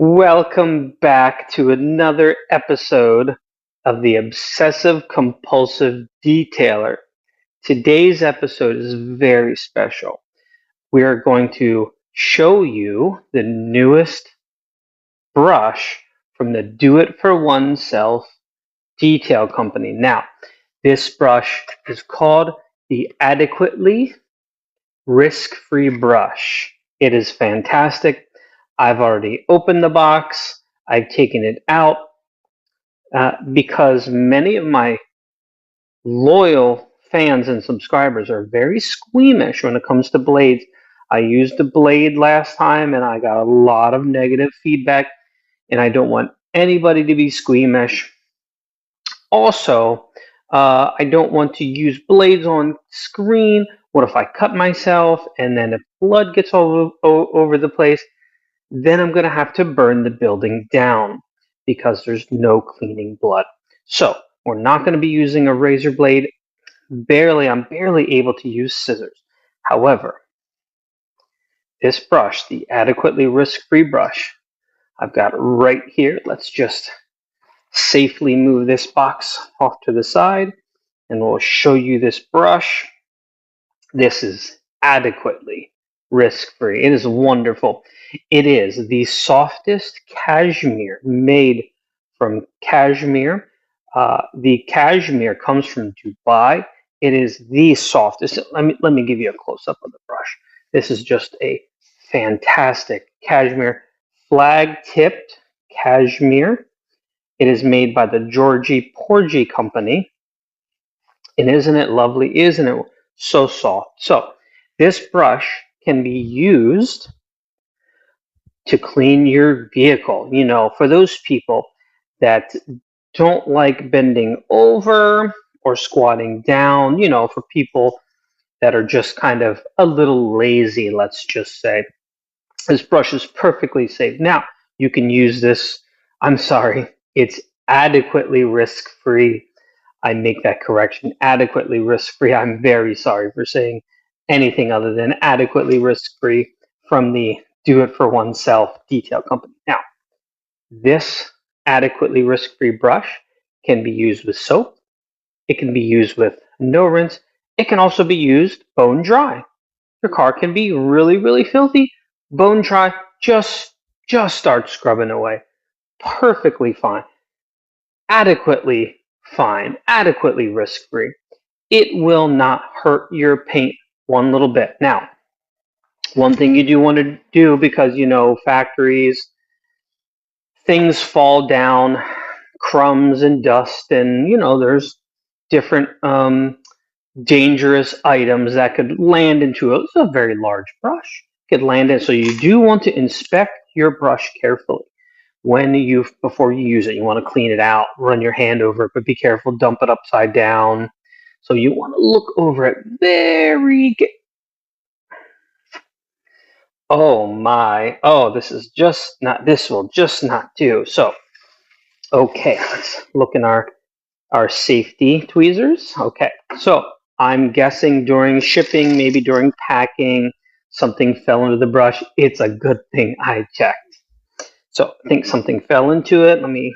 Welcome back to another episode of the Obsessive Compulsive Detailer. Today's episode is very special. We are going to show you the newest brush from the Do It For Oneself detail company. Now, this brush is called the Adequately Risk-Free Brush. It is fantastic. I've already opened the box. I've taken it out because many of my loyal fans and subscribers are very squeamish when it comes to blades. I used a blade last time and I got a lot of negative feedback, and I don't want anybody to be squeamish. Also, I don't want to use blades on screen. What if I cut myself and then if blood gets all over the place? Then I'm going to have to burn the building down because there's no cleaning blood. So we're not going to be using a razor blade. I'm barely able to use scissors. However, this brush, the Adequately Risk-Free brush, I've got right here. Let's just safely move this box off to the side and we'll show you this brush. This is adequately risk-free. It is wonderful. It is the softest cashmere made from cashmere. The cashmere comes from Dubai. It is the softest. Let me give you a close-up of the brush. This is just a fantastic cashmere, flag-tipped cashmere. It is made by the Georgie Porgy company. And isn't it lovely? Isn't it so soft? So this brush can be used to clean your vehicle. You know, for those people that don't like bending over or squatting down, you know, for people that are just kind of a little lazy, let's just say. This brush is perfectly safe. Now, you can use this. I'm sorry, it's adequately risk-free. I make that correction, adequately risk-free. I'm very sorry for saying anything other than adequately risk-free from the Do It For Oneself detail company. Now, this adequately risk-free brush can be used with soap. It can be used with no rinse. It can also be used bone dry. Your car can be really, really filthy. Bone dry, just start scrubbing away. Perfectly fine. Adequately fine, adequately risk-free. It will not hurt your paint one little bit. Now, one thing you do want to do, because you know factories, things fall down, crumbs and dust, and you know there's different dangerous items that could land into a very large brush. Could land in, so you do want to inspect your brush carefully. Before you use it, you want to clean it out, run your hand over it, but be careful, dump it upside down. So you want to look over it very. Oh my! Oh, this is just not. This will just not do. So, okay, let's look in our safety tweezers. Okay, so I'm guessing during shipping, maybe during packing, something fell into the brush. It's a good thing I checked. So I think something fell into it. Let me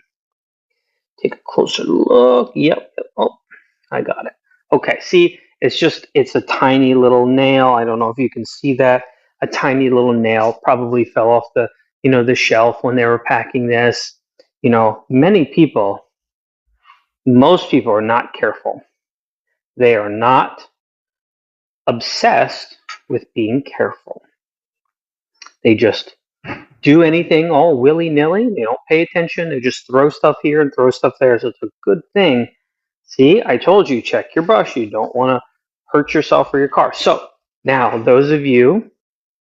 take a closer look. Yep. Oh, I got it. Okay. See, it's a tiny little nail. I don't know if you can see that. A tiny little nail probably fell off the shelf when they were packing this. You know, most people are not careful. They are not obsessed with being careful. They just do anything all willy-nilly. They don't pay attention. They just throw stuff here and throw stuff there. So it's a good thing. See, I told you, check your brush. You don't want to hurt yourself or your car. So now, those of you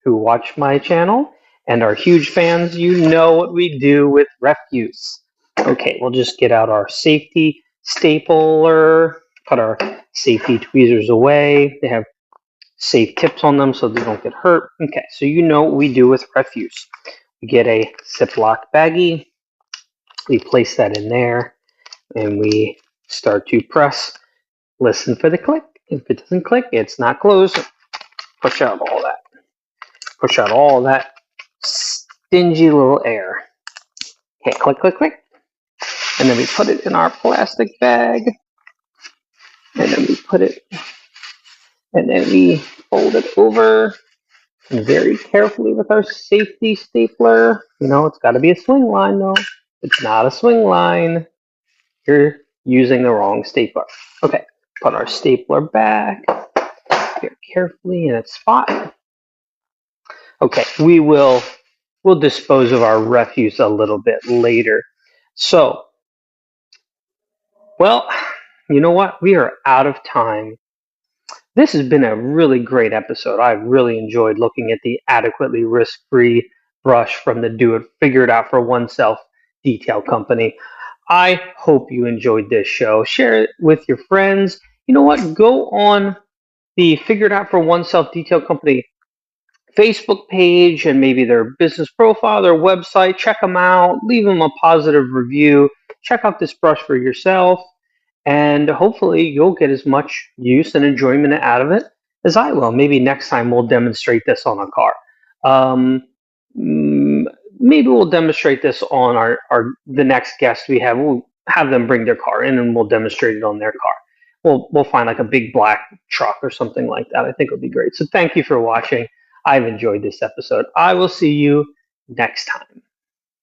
who watch my channel and are huge fans, you know what we do with refuse. Okay, we'll just get out our safety stapler, put our safety tweezers away. They have safe tips on them so they don't get hurt. Okay, so you know what we do with refuse. We get a Ziploc baggie, we place that in there, and we start to press. Listen for the click. If it doesn't click, it's not closed. Push out all that. Push out all that stingy little air. Okay, click, click, click. And then we put it in our plastic bag. And then we put it, and then we fold it over very carefully with our safety stapler. You know, it's got to be a swing line though. It's not a swing line. You're using the wrong stapler. Okay, put our stapler back very carefully in its spot. Okay, we'll dispose of our refuse a little bit later. So, well, you know what? We are out of time. This has been a really great episode. I've really enjoyed looking at the adequately risk-free brush from the Figure It Out for Oneself detail company. I hope you enjoyed this show. Share it with your friends. You know what? Go on the Figure It Out for Oneself detail company Facebook page and maybe their business profile, their website. Check them out. Leave them a positive review. Check out this brush for yourself. And hopefully you'll get as much use and enjoyment out of it as I will. Maybe next time we'll demonstrate this on a car. Maybe we'll demonstrate this on the next guest we have. We'll have them bring their car in and we'll demonstrate it on their car. We'll find like a big black truck or something like that. I think it'll be great. So thank you for watching. I've enjoyed this episode. I will see you next time.